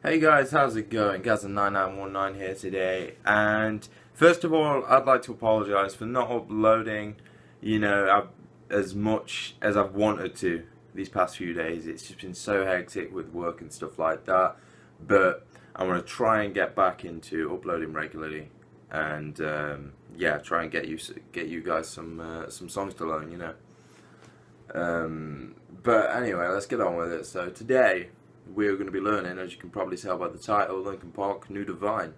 Hey guys, how's it going? Gaza9919 here today, and first of all, I'd like to apologise for not uploading, as much as I've wanted to these past few days. It's just been so hectic with work and stuff like that, but I'm going to try and get back into uploading regularly, and try and get you guys some songs to learn, But anyway, let's get on with it. So today, we're going to be learning, as you can probably tell by the title, Linkin Park, New Divine.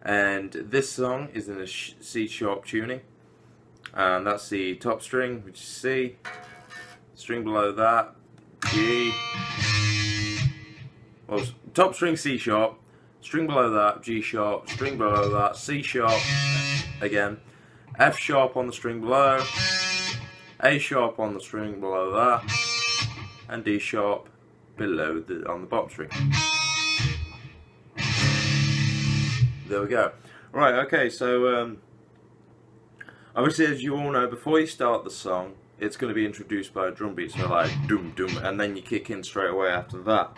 And this song is in a C sharp tuning. And that's the top string, which is C. String below that, G. Well, top string C sharp. String below that, G sharp. String below that, C sharp. Again. F sharp on the string below. A sharp on the string below that. And D sharp below on the bottom string. There we go. Right, okay, so obviously, as you all know, before you start the song, it's going to be introduced by a drum beat, so like doom doom, and then you kick in straight away after that.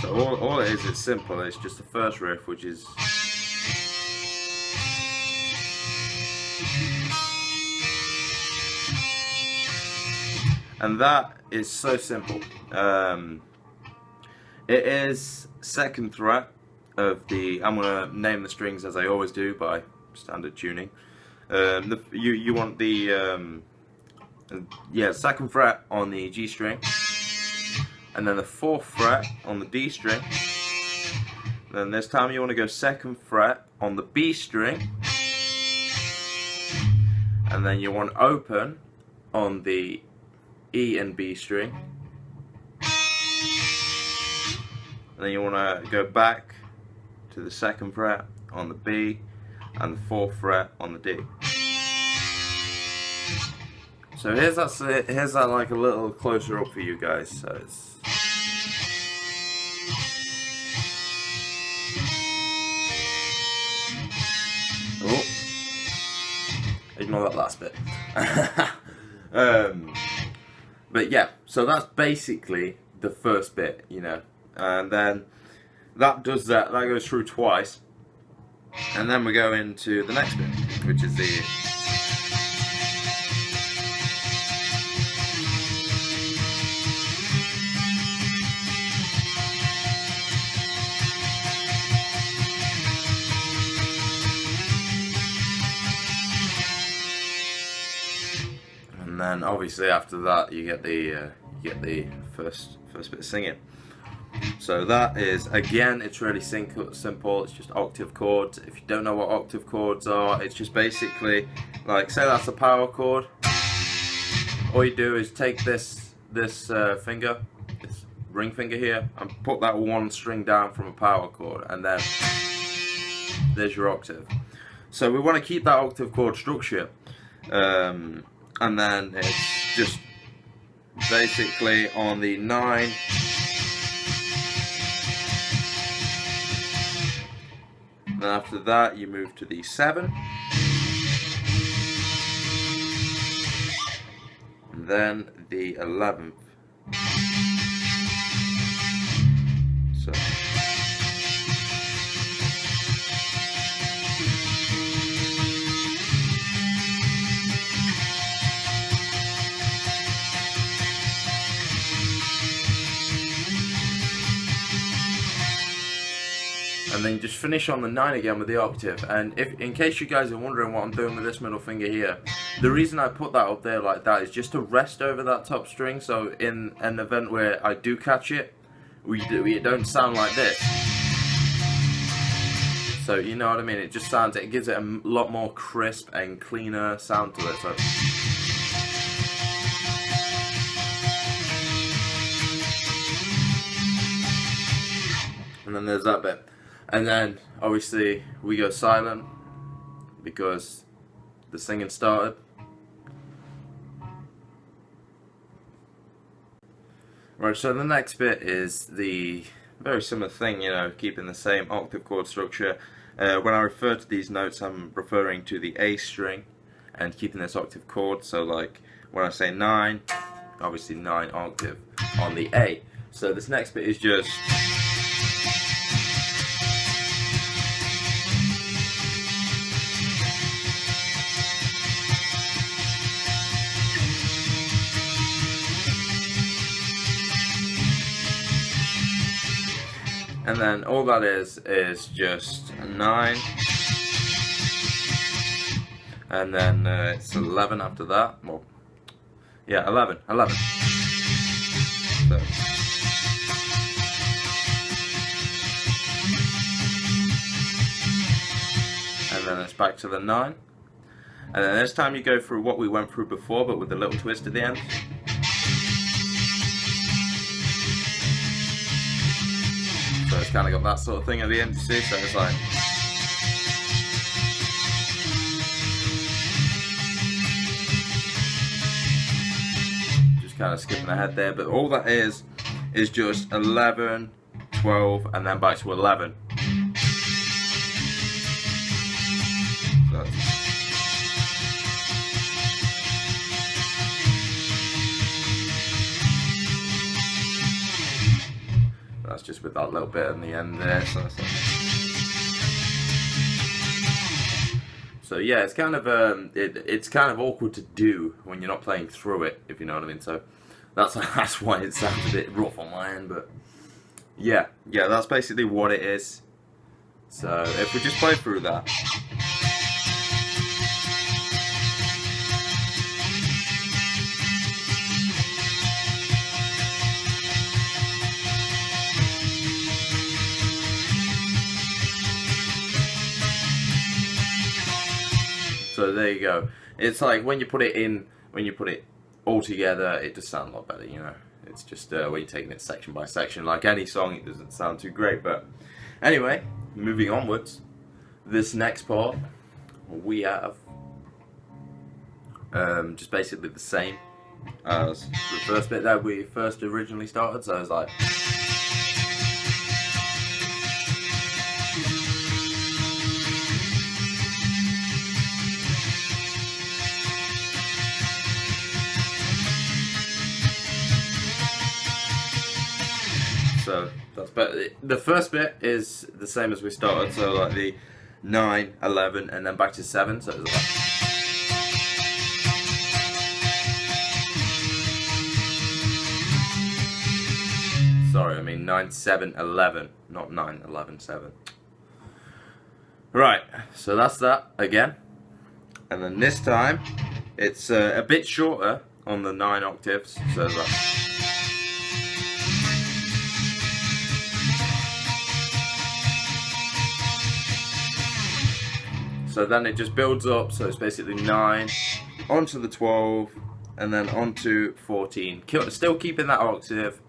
So all it is, it's simple. It's just the first riff, which is and that is so simple. It is second fret of the. I'm gonna name the strings as I always do by standard tuning. You want the second fret on the G string, and then the fourth fret on the D string. Then this time you want to go second fret on the B string, and then you want open on the E and B string. And then you want to go back to the second fret on the B and the fourth fret on the D. So here's that like a little closer up for you guys. So it's ignore that last bit. But yeah, so that's basically the first bit, and then that goes through twice, and then we go into the next bit, which is the and then obviously after that you get the first bit of singing. So that is, again, it's really simple. It's just octave chords. If you don't know what octave chords are, it's just basically like, say that's a power chord. All you do is take this finger, this ring finger here, and put that one string down from a power chord, and then there's your octave. So we want to keep that octave chord structure, and then it's just basically on the 9. And after that, you move to the 7, and then the 11th. So. And then just finish on the 9 again with the octave. And in case you guys are wondering what I'm doing with this middle finger here, the reason I put that up there like that is just to rest over that top string, so in an event where I do catch it, it don't sound like this. So you know what I mean? It just sounds, it gives it a lot more crisp and cleaner sound to it. So. And then there's that bit. And then, obviously, we go silent because the singing started. Right, so the next bit is the very similar thing, keeping the same octave chord structure. When I refer to these notes, I'm referring to the A string and keeping this octave chord. So, like, when I say 9, obviously 9 octave on the A. So this next bit is just And then all that is just a 9. And then it's 11 after that. Well, yeah, 11. So. And then it's back to the 9. And then this time you go through what we went through before, but with a little twist at the end. So it's kind of got that sort of thing at the end, you see? So it's like... just kind of skipping ahead there, but all that is just 11, 12, and then back to 11. So that's just with that little bit in the end there. So yeah, it's kind of it's kind of awkward to do when you're not playing through it, if you know what I mean. So that's why it sounds a bit rough on my end, but yeah, that's basically what it is. So if we just play through that. So there you go. It's like when you put it all together, it does sound a lot better, you know. It's just when you're taking it section by section, like any song, it doesn't sound too great. But anyway, moving onwards, this next part, we have just basically the same as the first bit that we first originally started. So it's like... So that's better. The first bit is the same as we started, so like the 9, 11, and then back to 7. So it's like... sorry, I mean 9, 7, 11, not 9, 11, 7. Right, so that's that again. And then this time, it's a bit shorter on the 9 octaves, so it's like... so then it just builds up, so it's basically 9, onto the 12, and then onto 14. Still keeping that octave,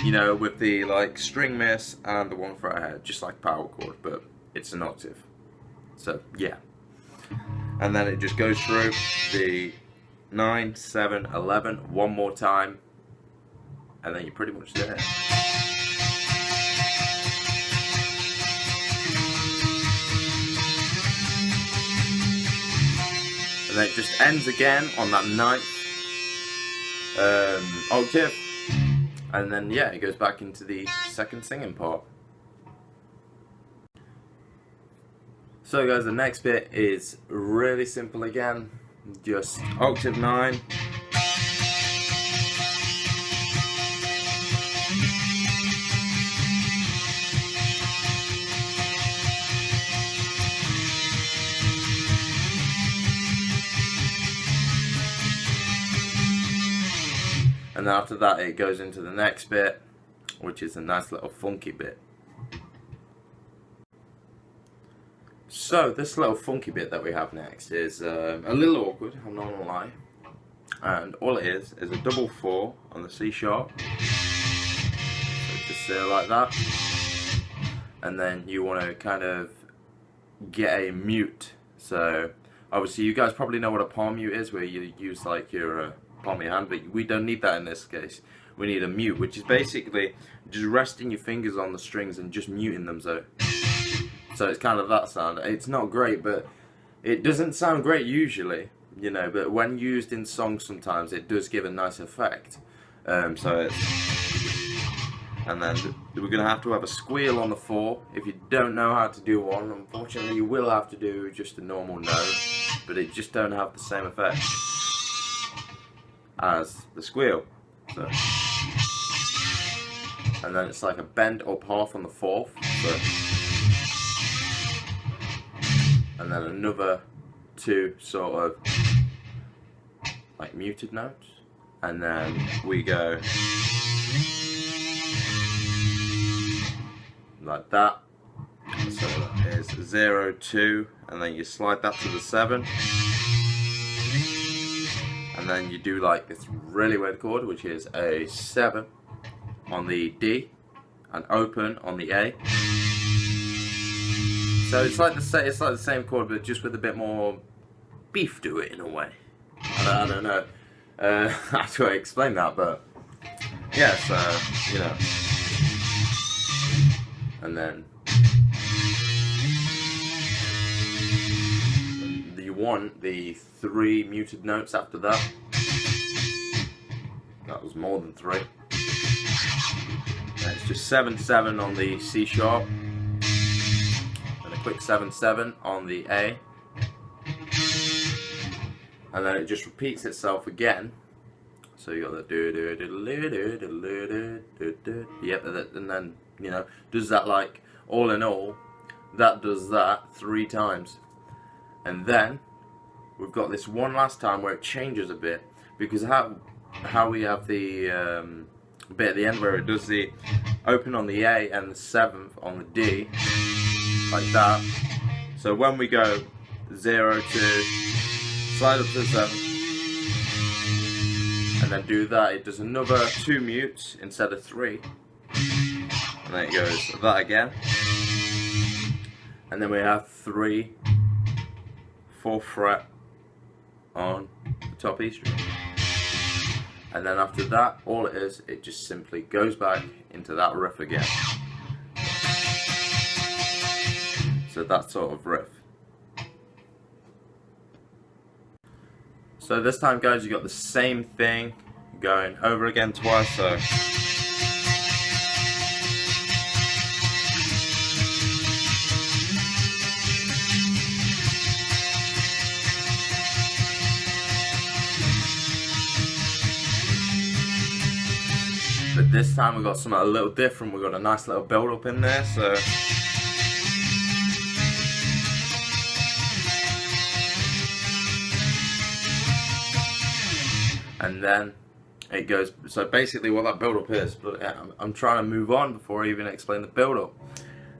you know, with the like string miss and the 1 fret ahead, just like power chord, but it's an octave. So yeah. And then it just goes through the 9, 7, 11, one more time, and then you're pretty much there. And then it just ends again on that 9th octave, and then yeah, it goes back into the second singing part. So guys, the next bit is really simple again, just octave 9. And then after that it goes into the next bit, which is a nice little funky bit. So this little funky bit that we have next is a little awkward, I'm not gonna lie. And all it is a double 4 on the C sharp. So just say it like that. And then you want to kind of get a mute. So obviously you guys probably know what a palm mute is, where you use like your palm of your hand, but we don't need that in this case. We need a mute, which is basically just resting your fingers on the strings and just muting them. So it's kind of that sound. It's not great, but it doesn't sound great usually, you know, but when used in songs sometimes it does give a nice effect. So it's... and then we're going to have a squeal on the 4. If you don't know how to do one, unfortunately you will have to do just a normal note, but it just don't have the same effect as the squeal. So and then it's like a bend up half on the fourth, so, and then another two sort of like muted notes, and then we go like that. So that is 0, 2, and then you slide that to the 7, and then you do like this really weird chord, which is a 7 on the D, and open on the A. So it's like the same chord, but just with a bit more beef to it in a way. I don't know how to explain that, but yeah, so you know. And then you want the 3 muted notes after that. That was more than 3. And it's just 7, 7 on the C sharp, and a quick 7, 7 on the A, and then it just repeats itself again. So you got the do do do do do do do do. Yep, and then you know does that like all in all, that does that 3 times, and then we've got this one last time where it changes a bit, because how we have the bit at the end where it does the open on the A and the 7th on the D, like that. So when we go 0, 2, slide up to the 7, and then do that, it does another 2 mutes instead of 3, and then it goes that again, and then we have 3, 4th fret on the top E string, and then after that, all it is, it just simply goes back into that riff again. So that sort of riff. So this time, guys, you got the same thing going over again twice. So but this time we got something a little different. We got a nice little build up in there. So and then it goes, so basically what that build-up is, but I'm trying to move on before I even explain the build-up.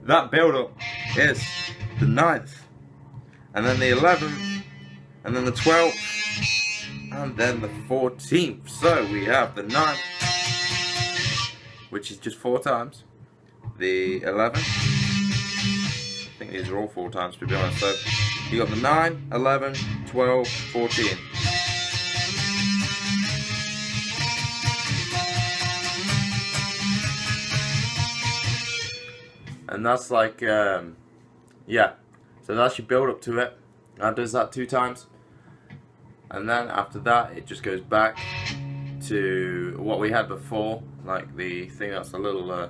That build-up is the 9th, and then the 11th, and then the 12th, and then the 14th. So we have the 9th, which is just 4 times, the 11th, I think these are all 4 times to be honest, so you got the 9, 11, 12, 14. And that's like, yeah, so that's your build up to it. That does that 2 times. And then after that, it just goes back to what we had before, like the thing that's a little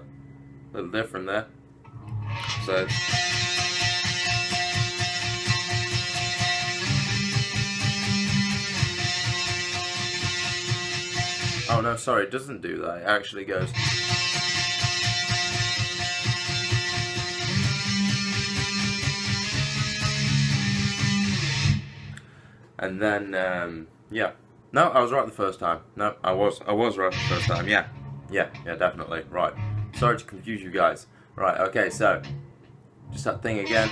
different there. So oh no, sorry, it doesn't do that. It actually goes. And then, yeah. No, I was right the first time. No, I was right the first time. Yeah, definitely. Right. Sorry to confuse you guys. Right, okay, so, just that thing again.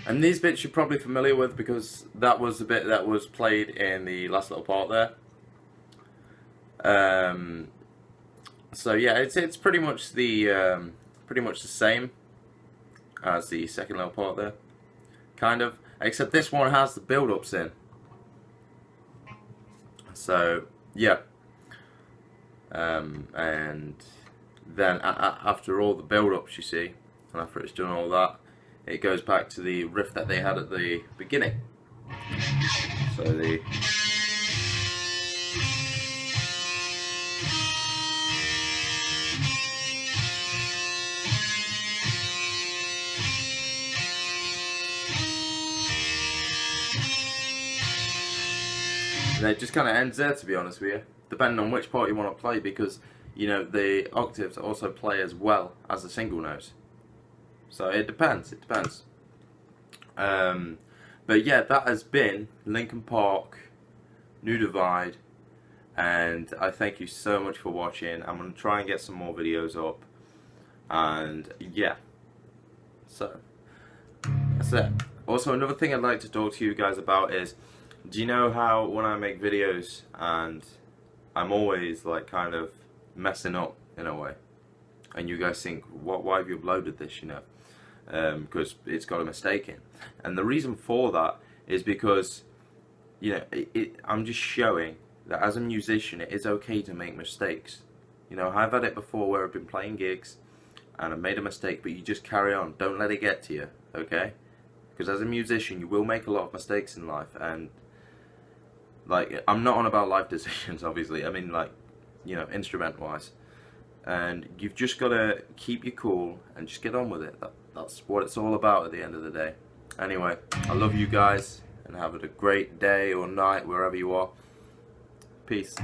And these bits you're probably familiar with because that was the bit that was played in the last little part there. So yeah, it's pretty much the same as the second little part there, kind of. Except this one has the build-ups in. So yeah, and then after all the build-ups, you see, and after it's done all that, it goes back to the riff that they had at the beginning. So the And it just kind of ends there, to be honest with you, depending on which part you want to play, because you know the octaves also play as well as the single notes. So it depends. It depends. But yeah, that has been Linkin Park, New Divide, and I thank you so much for watching. I'm gonna try and get some more videos up, and yeah. So that's it. Also, another thing I'd like to talk to you guys about is, do you know how when I make videos and I'm always like kind of messing up in a way, and you guys think, why have you uploaded this, you know? Because it's got a mistake in. And the reason for that is because, you know, I'm just showing that as a musician it is okay to make mistakes. You know, I've had it before where I've been playing gigs and I've made a mistake, but you just carry on. Don't let it get to you, okay? Because as a musician you will make a lot of mistakes in life, and like, I'm not on about life decisions obviously, I mean like, you know, instrument wise. And you've just got to keep your cool and just get on with it. That's what it's all about at the end of the day. Anyway, I love you guys, and have a great day or night wherever you are. Peace.